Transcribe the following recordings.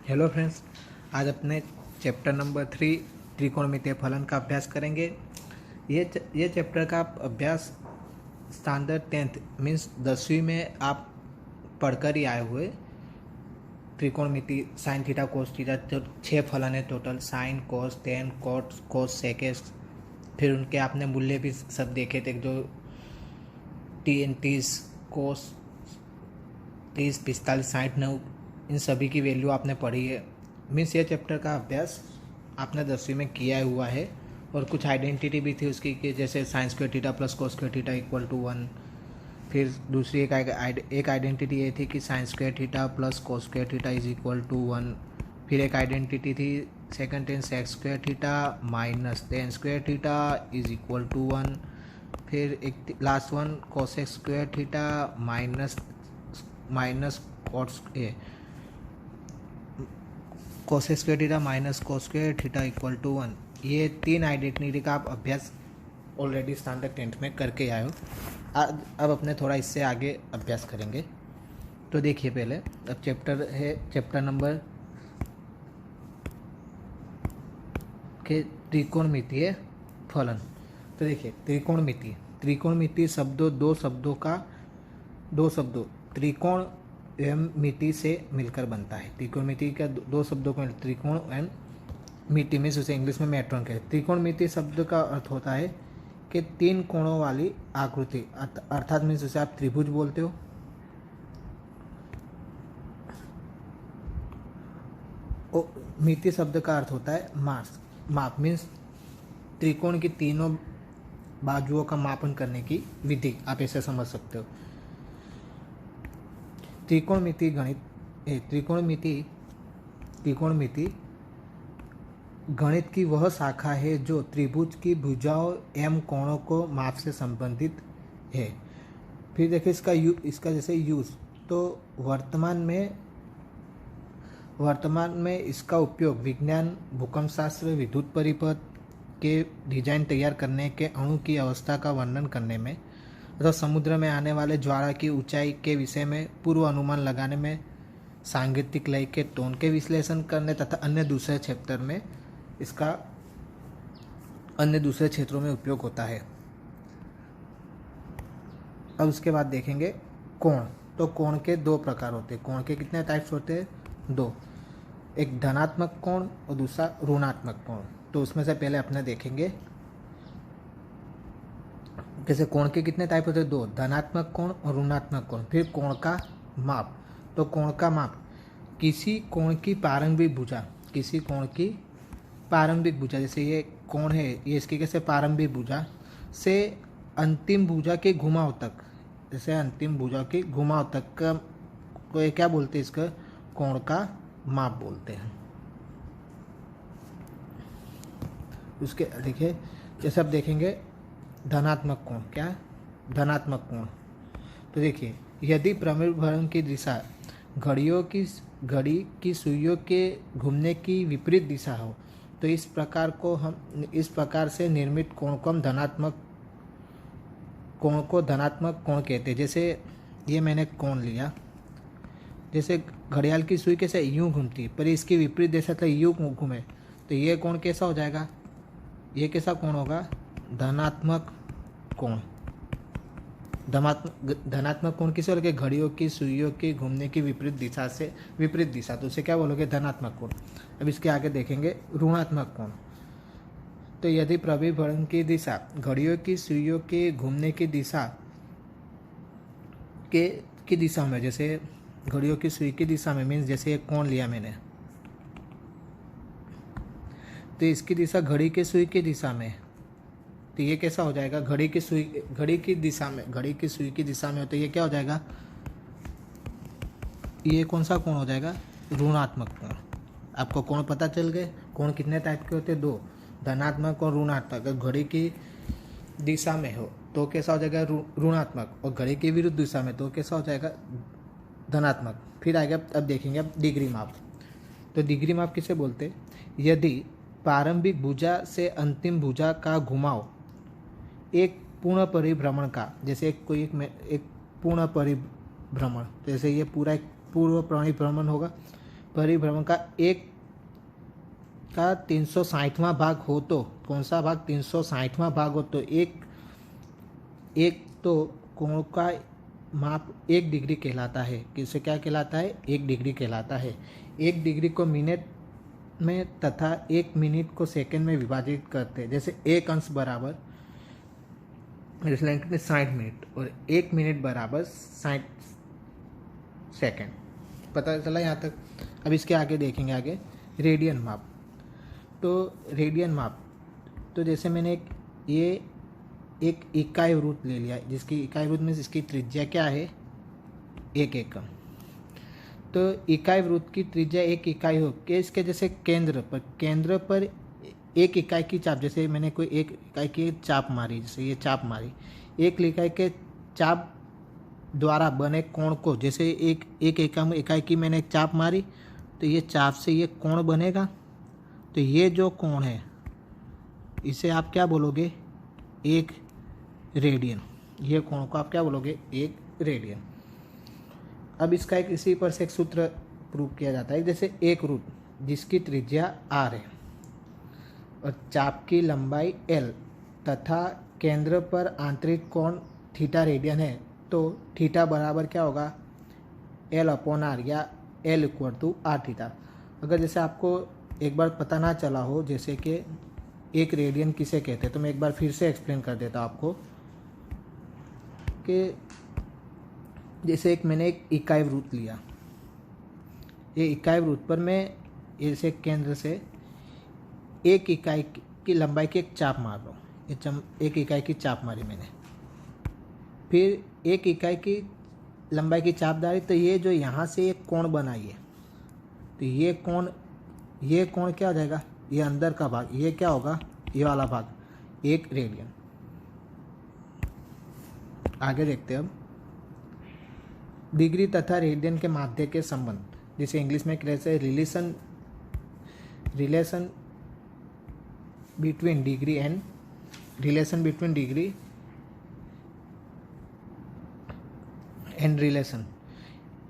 Hello friends, आज अपने chapter number 3 त्रिकोणमितीय फलन का अभ्यास करेंगे। ये चैप्टर का आप अभ्यास स्टैंडर्ड 10th मीन्स 10वीं में आप पढ़कर ही आए हुए। त्रिकोणमिति साइन थीटा कोस थीटा, जो 6 फलन है total, sine cos tan cot cos secs. फिर उनके आपने मूल्य भी सब देखे थे, जो टी 30 कोस 30 45 60 9, इन सभी की वैल्यू आपने पढ़ी है। मीन्स ये चैप्टर का अभ्यास आपने 10वीं में किया हुआ है। और कुछ आइडेंटिटी भी थी उसकी, कि जैसे sine square theta plus cos square theta equal to 1। फिर दूसरी एक आइडेंटिटी ये थी कि sine square theta plus cos square theta is equal to 1। फिर एक आइडेंटिटी थी second tan sec square theta minus tan square theta is equal to 1। फिर एक last one cosec square theta minus cosec square theta minus cos square theta equal to 1। ये 3 identity का आप अभ्यास already standard 10th में करके आए हो। अब अपने थोड़ा इससे आगे अभ्यास करेंगे। तो देखिए, पहले अब चैप्टर नंबर के त्रिकोणमितीय फलन। तो देखिए, त्रिकोणमिति शब्दों दो शब्दों त्रिकोण एवं मिति से मिलकर बनता है। त्रिकोणमिति का दो शब्दों को त्रिकोण एवं मिति में, उसे इंग्लिश में मैट्रॉन कहते हैं। त्रिकोणमिति शब्द का अर्थ होता है कि 3 कोणों वाली आकृति, अर्थात मीन्स उसे आप त्रिभुज बोलते हो। मिति शब्द का अर्थ होता है माप मीन्स त्रिकोण की तीनों बाजुओं का मापन करने की विधि, आप ऐसे समझ सकते हो। त्रिकोणमिति गणित की वह शाखा है जो त्रिभुज की भुजाओं एवं कोणों को माप से संबंधित है। फिर देखिए इसका जैसे यूज, तो वर्तमान में इसका उपयोग विज्ञान, भूकंप शास्त्र, विद्युत परिपथ के डिजाइन तैयार करने के, अणु की अवस्था का वर्णन करने में, तथा समुद्र में आने वाले ज्वाला की ऊंचाई के विषय में पूर्व अनुमान लगाने में, सांगीतिक लय के टोन के विश्लेषण करने तथा अन्य दूसरे क्षेत्रों में उपयोग होता है। अब उसके बाद देखेंगे कोण। तो कोण के 2 प्रकार होते हैं। कोण के कितने टाइप्स होते हैं? 2। एक धनात्मक कोण और दूसरा ऋणात्मक कोण। तो उसमें से पहले अपने देखेंगे जैसे कोण के कितने टाइप होते हैं? 2, धनात्मक कोण और ऋणात्मक कोण। फिर कोण का माप। तो कोण का माप किसी कोण की प्रारंभिक भुजा, जैसे ये कोण है, ये इसकी कैसे प्रारंभिक भुजा से अंतिम भुजा के घुमाव तक, जैसे अंतिम भुजा के घुमाव तक का को क्या बोलते हैं? इसका कोण का माप बोलते हैं। उसके देखिए, जैसे अब देखेंगे धनात्मक कोण। क्या है धनात्मक कोण? तो देखिए, यदि प्रमिलभरण की दिशा घड़ी की सुइयों के घूमने की विपरीत दिशा हो, तो इस प्रकार से निर्मित कोण को हम धनात्मक कोण कहते हैं। जैसे ये मैंने कोण लिया, जैसे घड़ियाल की सुई कैसे यूं घूमती है, पर इसकी विपरीत दिशा तो यूं घूमे, तो ये कोण कैसा हो जाएगा? ये कैसा कोण होगा? धनात्मक कोण। धनात्मक कोण किसे बोलोगे? घड़ियों की सुइयों के घूमने की विपरीत दिशा, तो उसे क्या बोलोगे? धनात्मक कोण। अब इसके आगे देखेंगे ऋणात्मक कोण। तो यदि प्रविभरण की दिशा घड़ियों की सुइयों के घूमने की दिशा में, जैसे घड़ियों की सुई की दिशा में, मीन्स जैसे एक कोण लिया मैंने, तो इसकी दिशा घड़ी के सुई की दिशा में, तो ये कैसा हो जाएगा? घड़ी की सुई की दिशा में हो, तो ये क्या हो जाएगा? ये कौन सा कोण हो जाएगा? ऋणात्मक कोण। आपको कोण पता चल गए। कोण कितने टाइप के होते हैं? 2, धनात्मक और ऋणात्मक। अगर घड़ी की दिशा में हो तो कैसा हो जाएगा? ऋणात्मक। और घड़ी की विरुद्ध दिशा में तो कैसा हो जाएगा? धनात्मक। फिर आगे अब देखेंगे डिग्री माप। तो डिग्री माप किसे बोलते हैं? यदि प्रारंभिक भुजा से अंतिम भुजा का घुमाव एक पूर्ण परिभ्रमण का, जैसे एक पूर्ण परिभ्रमण, जैसे ये पूरा एक पूर्व परिभ्रमण होगा, परिभ्रमण का एक का 360वां भाग हो तो कौन सा भाग 360वां भाग हो तो एक तो कोण का माप 1 डिग्री कहलाता है। किसे क्या कहलाता है? 1 डिग्री कहलाता है। 1 डिग्री को मिनट में तथा 1 मिनट को सेकंड में विभाजित करते हैं। जैसे 1 अंश बराबर 60 मिनट और 1 मिनट बराबर 60 सेकंड। पता चला यहाँ तक? अब इसके आगे देखेंगे आगे रेडियन माप। तो रेडियन माप तो जैसे मैंने एक इकाई वृत्त ले लिया, जिसकी इकाई वृत्त में इसकी त्रिज्या क्या है? 1 एकम। तो इकाई वृत्त की त्रिज्या 1 इकाई हो के इसके जैसे केंद्र पर 1 इकाई की चाप, जैसे मैंने कोई 1 इकाई की चाप मारी, जैसे ये चाप मारी, 1 इकाई के चाप द्वारा बने कोण को, जैसे एक इकाई की मैंने एक चाप मारी तो ये चाप से ये कोण बनेगा। तो ये जो कोण है इसे आप क्या बोलोगे? 1 रेडियन। ये कोण को आप क्या बोलोगे? 1 रेडियन। अब इसका एक इसी पर से एक सूत्र प्रूव किया जाता है। जैसे एक वृत्त जिसकी त्रिज्या r है और चाप की लंबाई l तथा केंद्र पर आंतरिक कोण थीटा रेडियन है, तो थीटा बराबर क्या होगा? L/r या L=r थीटा। अगर जैसे आपको एक बार पता ना चला हो, जैसे कि 1 रेडियन किसे कहते हैं, तो मैं एक बार फिर से एक्सप्लेन कर देता हूँ आपको कि जैसे मैंने एक इकाई वृत्त लिया, ये इकाई वृत्त पर मैं ऐसे केंद्र से 1 इकाई की लंबाई की एक चाप मार रहा हूँ। 1 इकाई की चाप मारी मैंने, फिर 1 इकाई की लंबाई की चाप डाली, तो ये जो यहाँ से एक कोण बनाइए, तो ये कोण क्या हो जाएगा? ये अंदर का भाग, ये क्या होगा? ये वाला भाग 1 रेडियन। आगे देखते हैं अब डिग्री तथा रेडियन के माध्य के संबंध, जिसे इंग्लिश में कहते हैं relation between degree and relation.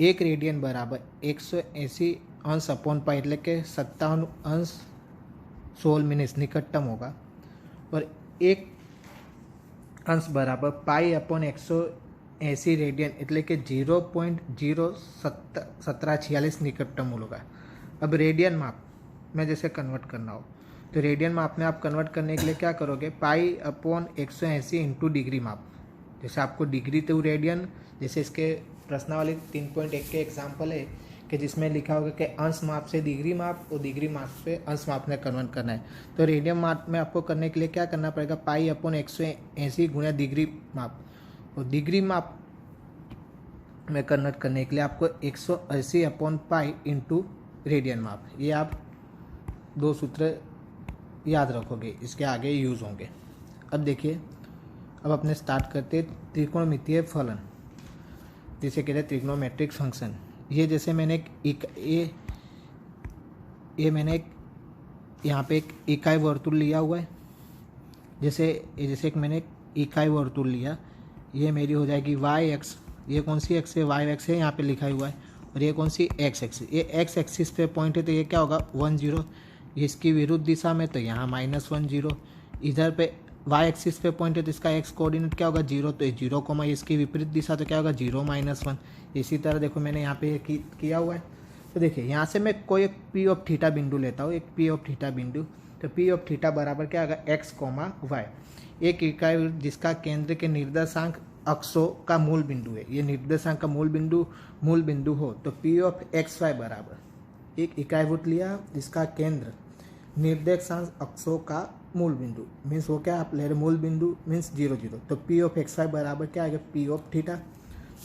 1 radian बराबर 180 अंश अपॉन पाई એટલે કે 57 अंश 16 मिनट निकटतम होगा, और 1 अंश बराबर पाई अपॉन 180 रेडियन એટલે કે 0.01746 निकटतम होगा। अब रेडियन माप में जैसे कन्वर्ट करना हो तो रेडियन माप में आप कन्वर्ट करने के लिए क्या करोगे? पाई अपॉन 180 इंटू डिग्री माप। जैसे आपको डिग्री तो रेडियन, जैसे इसके प्रश्नावली 3.1 के एग्जाम्पल है कि जिसमें लिखा होगा कि अंश माप से डिग्री माप और डिग्री माप से अंश माप में कन्वर्ट करना है। तो रेडियन माप में आपको करने के लिए क्या करना पड़ेगा? पाई अपॉन 180 गुणा डिग्री माप, और डिग्री माप में कन्वर्ट करने के लिए आपको 180 अपॉन पाई इंटू रेडियन माप। ये आप 2 सूत्र याद रखोगे, इसके आगे यूज़ होंगे। अब देखिए, अब अपने स्टार्ट करते त्रिकोणमितीय फलन, जिसे कहते हैं ट्रिग्नोमेट्रिक फंक्शन। ये जैसे मैंने मैंने यहाँ पे एक इकाई वर्तुल लिया हुआ है, जैसे एक मैंने इकाई वर्तुल लिया, ये मेरी हो जाएगी वाई एक्स। ये कौन सी एक्स है? वाई एक्स है, यहाँ पे लिखा हुआ है। और ये कौन सी? X axis. ये एक्स एक्सिस पे पॉइंट है, तो ये क्या होगा? 1 0। इसकी विरुद्ध दिशा में तो यहाँ -1 0। इधर पे वाई एक्सिस पे पॉइंट है, तो इसका एक्स कोऑर्डिनेट क्या होगा? 0। तो 0, इसकी विपरीत दिशा तो क्या होगा? 0 -1। इसी तरह देखो मैंने यहाँ पे किया हुआ है। तो देखिए, यहाँ से मैं कोई एक पी ऑफ थीटा बिंदु लेता हूँ, एक पी ऑफ थीटा बिंदु। तो पी ऑफ थीटा बराबर क्या होगा? x, y। एक इकाई जिसका केंद्र के निर्देशांक अक्षों का मूल बिंदु है, ये निर्देशांक का मूल बिंदु हो, तो पी ऑफ एक्स वाई बराबर एक इकाई वृत्त लिया जिसका केंद्र निर्देशांक अक्षों का मूल बिंदु, मीन्स वो क्या आप ले रहे? मूल बिंदु मीन्स 0 0। तो पी ऑफ एक्स वाई बराबर क्या आएगा? P of theta.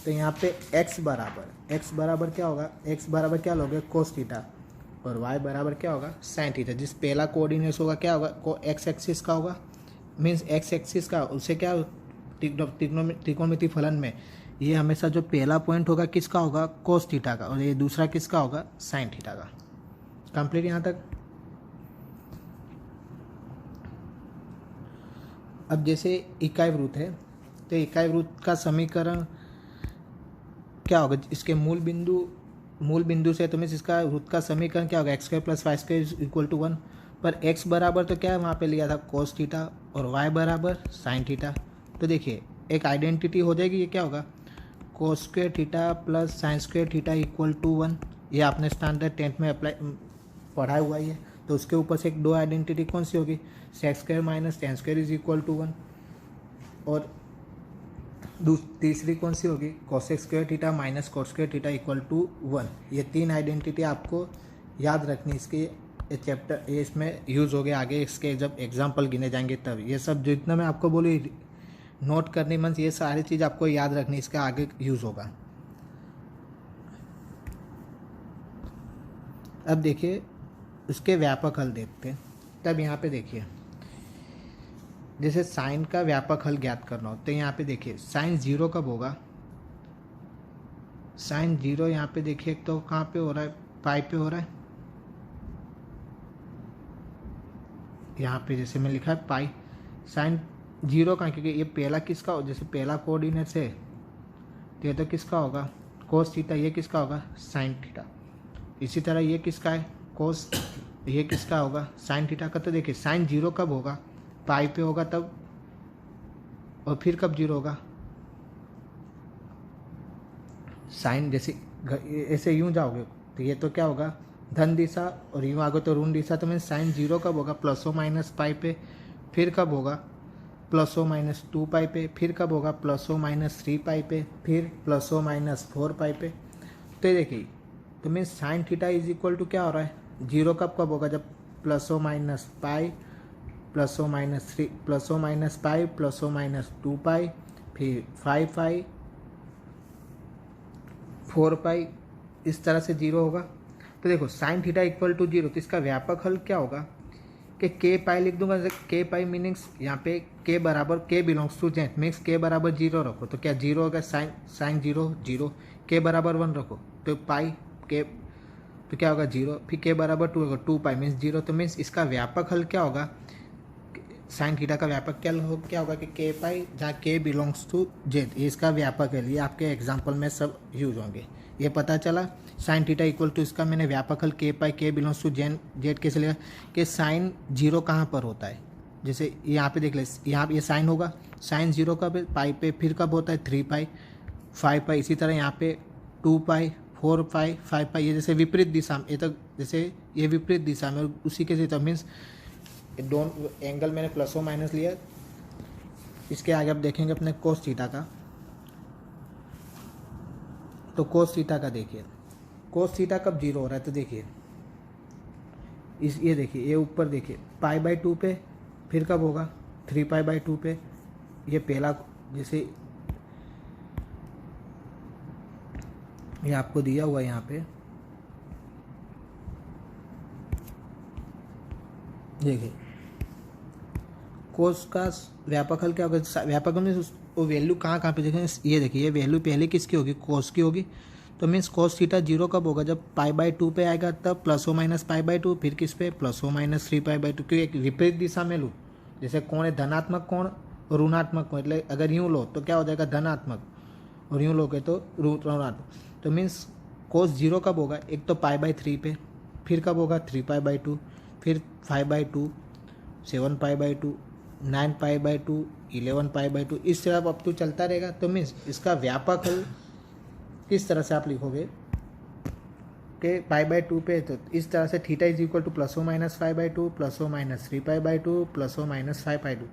तो यहाँ पे x बराबर क्या होगा? x बराबर क्या लोगे? कोस थीटा। और y बराबर क्या होगा? Sine theta. जिस पहला कोऑर्डिनेट्स होगा क्या होगा? एक्स एक्सिस का होगा, मीन्स एक्स एक्सिस का। उससे क्या त्रिकोणमितीय फलन में ये हमेशा जो पहला पॉइंट होगा किसका होगा? कोस थीटा का, और ये दूसरा किसका होगा? साइन थीटा का। कंप्लीट यहाँ तक। अब जैसे इकाई वृत्त है, तो इकाई वृत्त का समीकरण क्या होगा? इसके मूल बिंदु मूल बिंदु से, तो मीन्स इसका वृत्त का समीकरण क्या होगा, x square plus y square equal to 1। पर एक्स बराबर तो क्या है वहाँ पे लिया था कोस थीटा और वाई बराबर साइन थीटा। तो देखिए एक आइडेंटिटी हो जाएगी, ये क्या होगा, cos square theta plus sine square theta equal to 1। ये आपने स्टैंडर्ड 10th में अप्लाई पढ़ा हुआ ही है। तो उसके ऊपर से एक दो आइडेंटिटी कौन सी होगी, sec square minus tan square is equal to 1। और तीसरी कौन सी होगी, cosec square theta minus cot square theta equal to 1। ये तीन आइडेंटिटी आपको याद रखनी, इसके ये चैप्टर ये इसमें यूज़ हो गया आगे, इसके जब एग्जाम्पल गिने जाएंगे तब। ये सब जितना मैं आपको बोली नोट करनी, मन ये सारी चीज़ आपको याद रखनी, इसका आगे यूज़ होगा। अब देखिए उसके व्यापक हल देखते हैं। तब यहाँ पे देखिए जैसे साइन का व्यापक हल ज्ञात करना हो, तो यहाँ पे देखिए साइन 0 कब होगा, साइन 0 यहाँ पे देखिए तो कहाँ पे हो रहा है, पाई पे हो रहा है। यहाँ पे जैसे मैं लिखा है पाई, साइन 0 का, क्योंकि ये पहला किसका हो, जैसे पहला कोऑर्डिनेट है तो ये तो किसका होगा कोस थीटा, ये किसका होगा साइन थीटा। इसी तरह ये किसका है कोस, ये किसका होगा साइन थीटा का। तो देखिए साइन 0 कब होगा, पाई पे होगा तब, और फिर कब 0 होगा, साइन जैसे ऐसे यूं जाओगे तो ये तो क्या होगा धन दिशा, और यूं आगे तो ऋण दिशा। तो मैं साइन 0 कब होगा प्लस ओ माइनस पाई पे, फिर कब होगा प्लस ओ माइनस 2 पाई पे, फिर कब होगा प्लस ओ माइनस 3 पाई पे, फिर प्लस ओ माइनस 4 पाई पे। तो ये देखिए तो मैं sine theta is equal to क्या हो रहा है, 0 कब होगा, जब plus or minus pi plus or minus 3 plus or minus pi plus or minus 2 pi, फिर 5 पाई 4 पाई, इस तरह से 0 होगा। तो देखो साइन थीटा इक्वल टू 0, तो इसका व्यापक हल क्या होगा कि के पाई लिख दूंगा। के पाई मीनिंग्स यहाँ पे के बराबर के बिलोंग्स टू जेड, मीन्स के बराबर 0 रखो तो क्या 0 होगा, साइन 0 0, के बराबर 1 रखो तो पाई के, तो क्या होगा 0, फिर के बराबर 2 होगा 2 पाई मीन्स 0। तो मीन्स इसका व्यापक हल क्या होगा, साइन थीटा का व्यापक क्या होगा कि के पाई जहाँ के बिलोंग्स टू जेड, ये इसका व्यापक है। ये आपके एग्जाम्पल में सब यूज होंगे। ये पता चला साइन थीटा इक्वल टू, इसका मैंने व्यापक हल के पाई के बिलोंग्स टू जेड कैसे लिया कि साइन 0 कहाँ पर होता है, जैसे यहाँ पे देख ले, यहाँ पे ये साइन होगा, साइन 0 कब पाई पे, फिर कब होता है 3 पाई 5 पाई, इसी तरह यहाँ पे 2 पाई 4 पाई 5 पाई। ये जैसे विपरीत दिशा में, ये तो जैसे ये विपरीत दिशा में, और उसी के जैसे मीन्स दोनों एंगल मैंने प्लस ओ माइनस लिया। इसके आगे आप देखेंगे अपने कोस थीटा का, तो कोस थीटा का देखिए कोस थीटा कब 0 हो रहा है, तो देखिए ये देखिए ये ऊपर देखिए पाई बाई 2 पे, फिर कब होगा 3 पाई बाई 2 पे। ये पहला जैसे ये आपको दिया हुआ यहाँ पे देखिए कोस का व्यापक हल क्या होगा, व्यापक हल में वो वैल्यू कहाँ पे देखेंगे, ये देखिए ये वैल्यू पहले किसकी होगी कोस की होगी। तो मीन्स कोस थीटा 0 कब होगा, जब पाई बाई 2 पे आएगा तब plus or minus pi by 2, फिर किस पे plus or minus 3 pi by 2। क्योंकि एक विपरीत दिशा में लूँ, जैसे कोण है धनात्मक कोण और ऋणात्मक कोण, मतलब अगर यूँ लो तो क्या हो जाएगा धनात्मक, और यूँ लोगे तो ऋणात्मक। तो मीन्स कोस 0 कब होगा, एक तो पाई बाई 3 पे, फिर कब होगा 3 पाई बाई 2, फिर 5 by 2 7 pi by 2 9 pi by 2 11 pi by 2, इस तरह अब तो चलता रहेगा। तो मीन्स इसका व्यापक हल किस तरह से आप लिखोगे कि पाई बाई 2 पे, तो इस तरह से theta is equal to plus or minus 5 by 2 plus or minus 3 pi by 2 plus or minus 5 pi 2।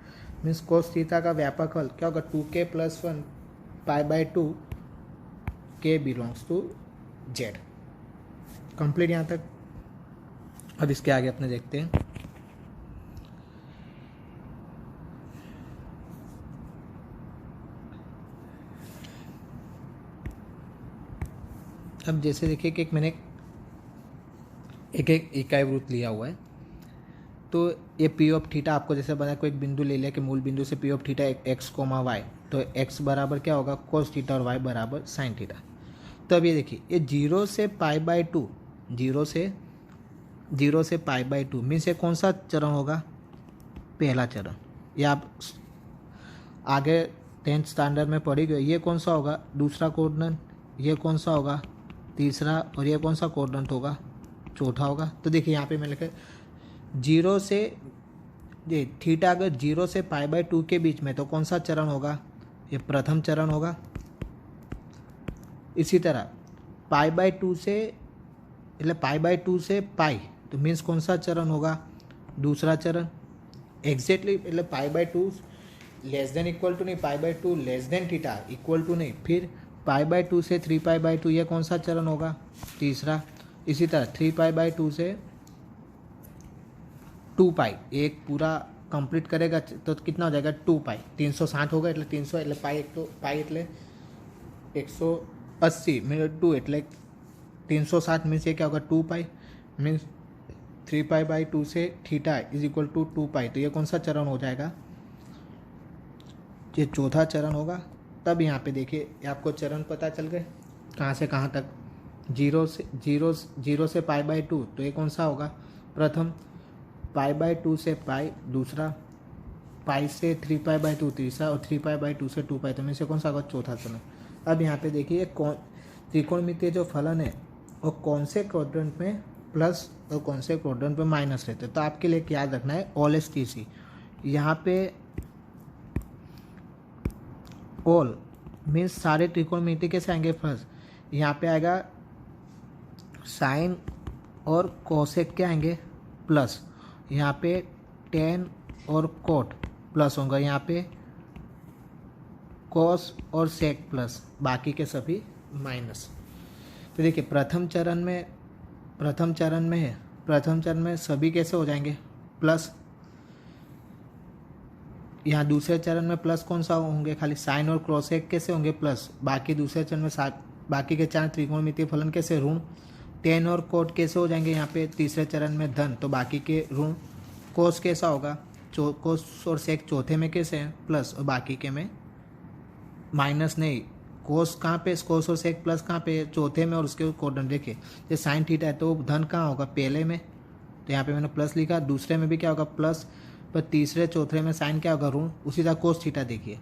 Means cos theta का व्यापक हल क्या होगा 2k प्लस 1 पाई बाई 2 के बिलोंग्स टू जेड। कंप्लीट यहाँ तक। अब इसके आगे अपने देखते हैं। अब जैसे देखिए कि मैंने एक इकाई वृत्त लिया हुआ है, तो ये पी ऑफ थीटा आपको जैसे बना, कोई एक बिंदु ले लिया कि मूल बिंदु से P of theta x comma y, तो एक्स बराबर क्या होगा कोस थीटा और वाई बराबर साइन थीटा। तो अब ये देखिए ये 0 से पाई बाई 2, 0 से पाई बाई 2 मीन्स ये कौन सा चरण होगा, पहला चरण। ये आप आगे 10th स्टैंडर्ड में पढ़ी गई। ये कौन सा होगा दूसरा कोऑर्डिनेट, ये कौन सा होगा तीसरा, और ये कौन सा क्वाड्रेंट होगा, चौथा होगा। तो देखिए यहाँ पे मैं लिखा 0 से ये थीटा अगर 0 से π/2 के बीच में तो कौन सा चरण होगा, ये प्रथम चरण होगा। इसी तरह π/2 से मतलब π/2 से पाई तो मीन्स कौन सा चरण होगा, दूसरा चरण। एग्जैक्टली मतलब π/2 लेस देन इक्वल टू नहीं, π/2 less than theta equal to नहीं, फिर π/2 से 3π/2 ये कौन सा चरण होगा, तीसरा। इसी तरह 3π/2 से 2π एक पूरा कंप्लीट करेगा तो कितना हो जाएगा 2π, 360 होगा એટલે 300 એટલે પાઈ એટલે 180 मिनट 2 એટલે 360 मीन्स ये क्या होगा 2π मीन्स 3π/2 से थीटा इज इक्वल टू 2π। तो ये कौन सा चरण हो जाएगा, ये चौथा चरण होगा। तब यहाँ पे देखिए आपको चरण पता चल गए कहाँ से कहाँ तक, 0 से π/2 तो ये कौन सा होगा, प्रथम। π/2 से पाई दूसरा, पाई से 3π/2 तीसरा, और 3π/2 से 2π तो में से कौन सा होगा, चौथा चरण। अब यहाँ पे देखिए त्रिकोणमितीय जो फलन है वो कौन से क्वाड्रेंट में प्लस और कौन से क्वाड्रेंट में माइनस रहते हैं। तो आपके लिए याद रखना है ऑल STC। यहाँ पे ऑल मीन्स सारे त्रिकोणमिति कैसे आएंगे, फर्स्ट यहाँ पे आएगा साइन और कोसेक के आएंगे प्लस, यहाँ पे टेन और कोट प्लस होगा, यहाँ पे कॉस और सेक प्लस, बाकी के सभी माइनस। तो देखिए प्रथम चरण में सभी कैसे हो जाएंगे प्लस। यहाँ दूसरे चरण में प्लस कौन सा होंगे, खाली साइन और कोसेक कैसे होंगे प्लस, बाकी दूसरे चरण में बाकी के 4 त्रिकोणमितीय फलन कैसे ऋण। टेन और कोट कैसे हो जाएंगे यहाँ पे तीसरे चरण में धन, तो बाकी के ऋण। कोस कैसा होगा, कोस और सेक चौथे में कैसे हैं प्लस, और बाकी के में माइनस। नहीं, कोस कहाँ पे, कोस और सेक प्लस कहाँ पे, चौथे में, और उसके क्वाड्रेंट देखिए जैसे साइन थीटा है तो धन कहाँ होगा, पहले में, तो यहाँ पे मैंने प्लस लिखा। दूसरे में भी क्या होगा प्लस, पर तीसरे चौथे में साइन क्या होगा ऋण। उसी तरह कोस थीटा देखिए,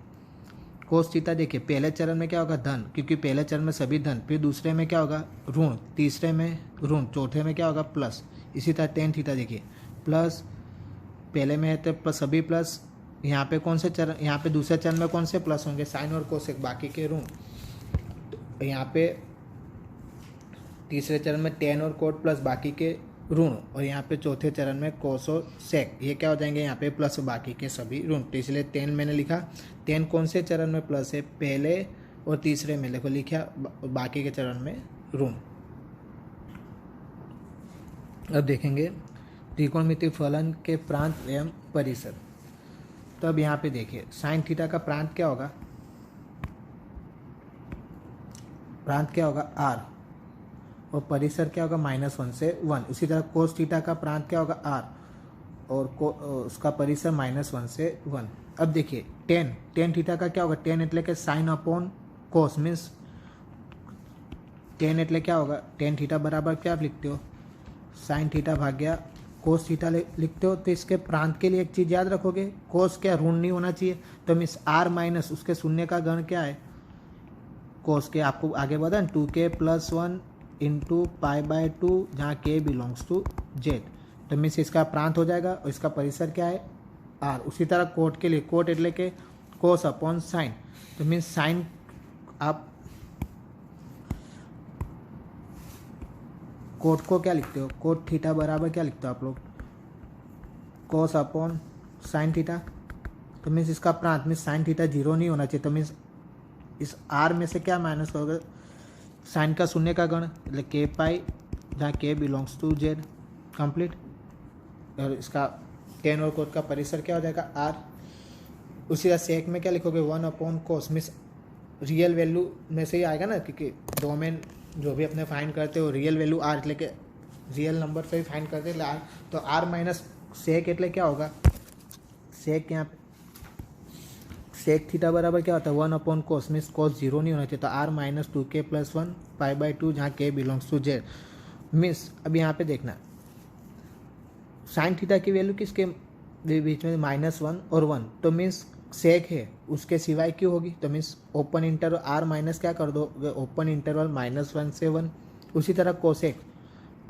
कोस थीटा देखिए पहले चरण में क्या होगा धन, क्योंकि पहले चरण में सभी धन, फिर दूसरे में क्या होगा ऋण, तीसरे में ऋण, चौथे में क्या होगा प्लस। इसी तरह टेन थीटा देखिए प्लस, पहले में है तो प्लस सभी प्लस, यहाँ पे कौन से चरण, यहाँ पे दूसरे चरण में कौन से प्लस होंगे, साइन और कोसेक, बाकी के ऋण। तो यहाँ पे तीसरे चरण में टेन और कोट प्लस बाकी के ऋण, और यहाँ पे चौथे चरण में कोस और सेक, ये क्या हो जाएंगे यहाँ पे प्लस, बाकी के सभी ऋण। तो इसलिए 10 मैंने लिखा। 10 कौन से चरण में प्लस है, पहले और तीसरे में देखो लिखा, बाकी के चरण में ऋण। अब देखेंगे त्रिकोणमितीय फलन के प्रांत एवं परिसर। तो अब यहाँ पे देखिए साइन थीटा का प्रांत क्या होगा, प्रांत क्या होगा r, और परिसर क्या होगा -1 से 1। उसी तरह कोस थीटा का प्रांत क्या होगा r, और उसका परिसर -1 से 1। अब देखिए टेन थीटा का क्या होगा, टेन એટલે કે साइन अपॉन कोस मीन्स टेन એટલે क्या होगा, टेन थीटा बराबर क्या आप लिखते हो, साइन थीटा भाग्या कोस थीटा लिखते हो। तो इसके प्रांत के लिए एक चीज़ याद रखोगे, कोस क्या ऋण नहीं होना चाहिए, तो मीन्स r माइनस उसके शून्य का गण क्या है, कोस के। आपको आगे बढ़ा 2k + 1 इंटू π/2 जहाँ k बिलोंग्स टू z, तो मीन्स इसका प्रांत हो जाएगा, और इसका परिसर क्या है r। उसी तरह कोट के लिए, कोट એટલે કે कोस अपॉन साइन, तो मीन्स साइन आप कोट को क्या लिखते हो, कोट थीटा बराबर क्या लिखते हो आप लोग, कोस अपॉन साइन थीटा। तो मीन्स इसका प्रांत मीन्स साइन थीटा 0 नहीं होना चाहिए, तो मीन्स इस r में से क्या माइनस होगा, साइन का शून्य का गण એટલે k π जहाँ k belongs to z complete, और इसका टेन और कोट का परिसर क्या हो जाएगा r। उसी तरह सेक में क्या लिखोगे 1 अपॉन कोस, मीन्स रियल वैल्यू में से ही आएगा ना, क्योंकि डोमेन जो भी अपने फाइंड करते हो रियल वैल्यू r એટલે કે रियल नंबर से ही फाइंड करते हैं r। तो r माइनस सेक એટલે क्या होगा, सेक यहाँ पे सेक थीटा बराबर क्या होता है 1 अपॉन कोस, मीन्स कोस 0 नहीं होना चाहिए, तो r - 2k + 1 π/2 जहाँ k belongs to z। Means अब यहाँ पे देखना साइन थीटा की वैल्यू किसके बीच में -1 और 1, तो मीन्स सेक है उसके सिवाय क्यों होगी, तो means open interval r minus क्या कर दो, ओपन इंटरवल -1 से 1, उसी तरह कोसेक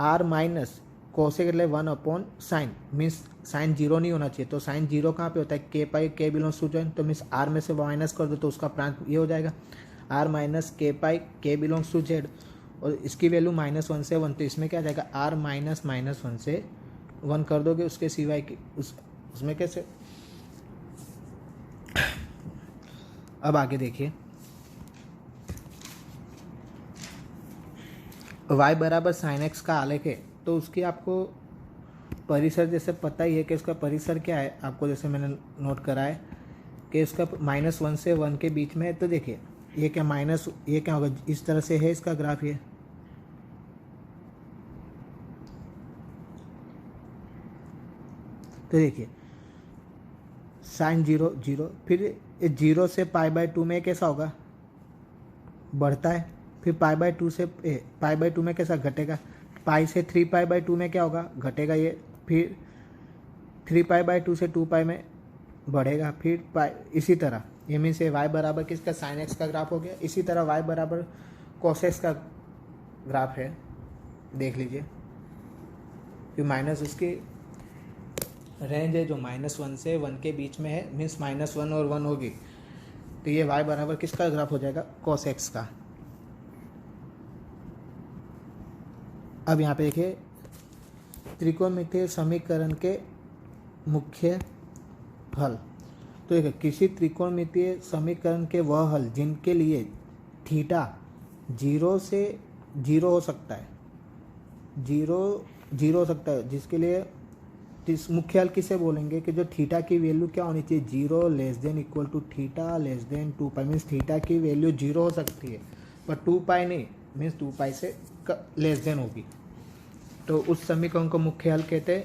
आर माइनस कोसेक એટલે 1/sin मीन्स साइन जीरो नहीं होना चाहिए, तो साइन जीरो कहाँ पे होता है, के पाई के बिलोंग्स टू जॉइन, तो मीन्स आर में से माइनस कर दो तो उसका प्रांत ये हो जाएगा आर माइनस के पाई के बिलोंग्स टू जेड, और इसकी वैल्यू -1 से 1, तो इसमें क्या आ जाएगा आर माइनस -1 से 1 कर दोगे, उसके सिवाय की उसमें कैसे। अब आगे देखिए y बराबर साइन एक्स का आलेख है, तो उसकी आपको परिसर जैसे पता ही है कि उसका परिसर क्या है, आपको जैसे मैंने नोट करा है कि उसका -1 से 1 के बीच में है। तो देखिए ये क्या ये क्या होगा, इस तरह से है इसका ग्राफ ये, तो देखिए साइन 0 0, फिर 0 से π/2 में कैसा होगा, बढ़ता है, फिर π/2 से π/2 में कैसा घटेगा, पाई से 3π/2 में क्या होगा, घटेगा ये, फिर 3π/2 से 2π में बढ़ेगा, फिर पाई, इसी तरह ये मीन्स y बराबर किसका साइन एक्स का ग्राफ हो गया। इसी तरह y बराबर कॉस एक्स का ग्राफ है, देख लीजिए, फिर माइनस उसकी रेंज है जो -1 से 1 के बीच में है, मीन्स -1 और 1 होगी, तो ये y बराबर किसका ग्राफ हो जाएगा, कॉस एक्स का। अब यहाँ पे देखिए त्रिकोणमितीय समीकरण के मुख्य हल, तो देखिए किसी त्रिकोणमितीय समीकरण के वह हल जिनके लिए थीटा 0 से 0 हो सकता है, 0 हो सकता है, जिसके लिए इस मुख्य हल किसे बोलेंगे कि जो थीटा की वैल्यू क्या होनी चाहिए, 0 less than equal to theta less than 2π, means theta की वैल्यू 0 हो सकती है पर 2π नहीं, मीन्स 2π से लेस देन होगी, तो उस समीकरण को मुख्य हल कहते हैं।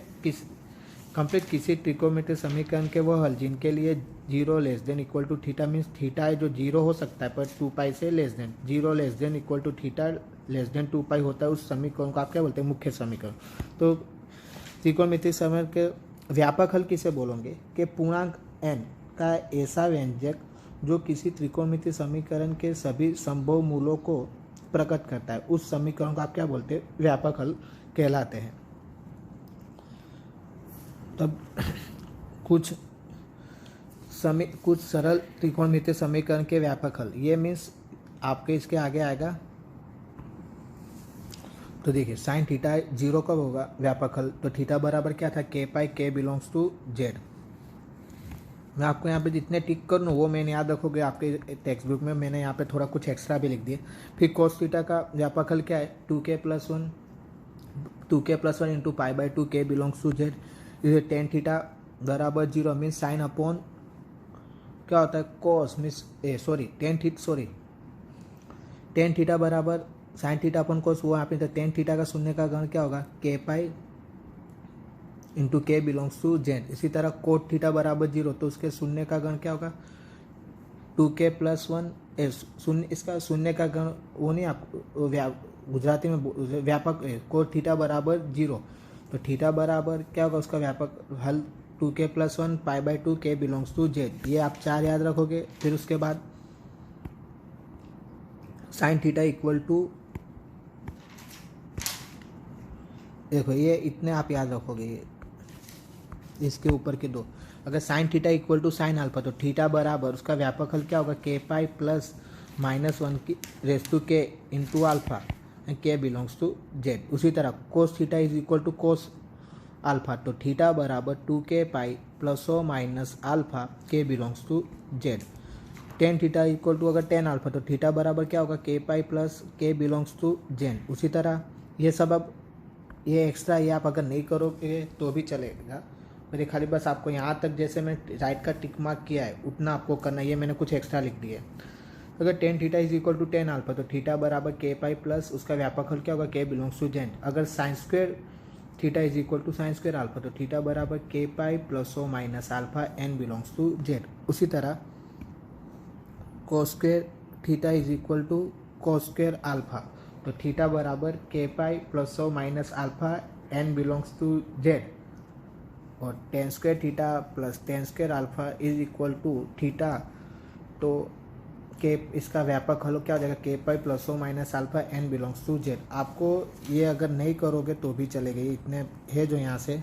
कंप्लीट किसी त्रिकोणमितीय समीकरण के वो हल जिनके लिए 0 less than equal to theta, means theta है जो 0 हो सकता है पर 2π से less than, 0 less than equal to theta less than 2π होता है, उस समीकरण को आप क्या बोलते हैं, मुख्य समीकरण। तो त्रिकोणमितीय समीकरण के व्यापक हल किसे बोलोगे कि पूर्णांक n का ऐसा व्यंजक जो किसी त्रिकोणमितीय समीकरण के सभी संभव मूलों को प्रकट करता है, उस समीकरण को आप क्या बोलते हैं, व्यापक हल कहलाते हैं। तब कुछ सरल त्रिकोणमितीय समीकरण के व्यापक हल, ये मीन्स आपके इसके आगे आएगा, तो देखिए साइन थीटा 0 कब होगा व्यापक हल, तो थीटा बराबर क्या था, के पाई के बिलोंग्स टू जेड। मैं आपको यहाँ पे जितने टिक कर लूँ वो मैंने याद रखोगे, आपके टेक्स्ट बुक में मैंने यहाँ पे थोड़ा कुछ एक्स्ट्रा भी लिख दिया। फिर कोस थीटा का व्यापक हल क्या है, 2k+1 इंटू π/2 के बिलोंग्स टू जेड, इसे टेन थीटा बराबर 0 मीन्स साइन अपॉन क्या होता है, कोस मीन्स टेन थीटा बराबर साइन थीटा अपन कोस हुआ, आपने तो टेन थीटा का शून्य का गण क्या होगा, के पाई इंटू के बिलोंग्स टू जेड। इसी तरह कोट थीटा बराबर 0, तो उसके शून्य का गण क्या होगा, 2k+1 शून्य, इसका शून्य का गण वो नहीं, आप गुजराती में व्यापक कोट थीटा बराबर 0, तो थीटा बराबर क्या होगा उसका व्यापक हल 2k+1 π/2 के बिलोंग्स टू जेड। ये आप 4 याद रखोगे। फिर उसके बाद साइन थीटा इक्वल टू, देखो ये इतने आप याद रखोगे, ये इसके ऊपर के दो, अगर sine theta equal to sine alpha, तो थीटा बराबर उसका व्यापक हल क्या होगा, के पाई प्लस -1 की raise to k into alpha and k belongs to Z. उसी तरह cos theta is equal to cos alpha, तो थीटा बराबर 2k पाई प्लस और minus alpha k belongs to z. Tan theta equal to अगर tan alpha, तो theta बराबर क्या होगा, k pi plus k belongs to Z. उसी तरह ये सब, अब ये एक्स्ट्रा ये आप अगर नहीं करोगे तो भी चलेगा, मेरे खाली बस आपको यहाँ तक जैसे मैं राइट का टिक मार्क किया है उतना आपको करना है, ये मैंने कुछ एक्स्ट्रा लिख दिया है। अगर tan theta is equal to tan alpha, तो थीटा बराबर के पाई प्लस उसका व्यापक हल क्या होगा, के बिलोंग्स टू जेड। अगर sine square theta is equal to sine square alpha, तो थीटा बराबर के pi plus or minus alpha N belongs to Z. उसी तरह cos square theta is equal to cos square alpha, तो theta बराबर के pi plus or minus alpha N belongs to Z. और tan square theta plus tan square alpha is equal to theta, तो K इसका व्यापक हल क्या हो जाएगा, k pi plus or minus alpha N belongs to z. आपको ये अगर नहीं करोगे तो भी चलेगा, ये इतने है जो यहाँ से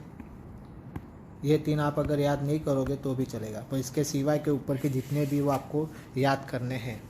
ये 3 आप अगर याद नहीं करोगे तो भी चलेगा, पर इसके सिवाय के ऊपर के जितने भी वो आपको याद करने हैं।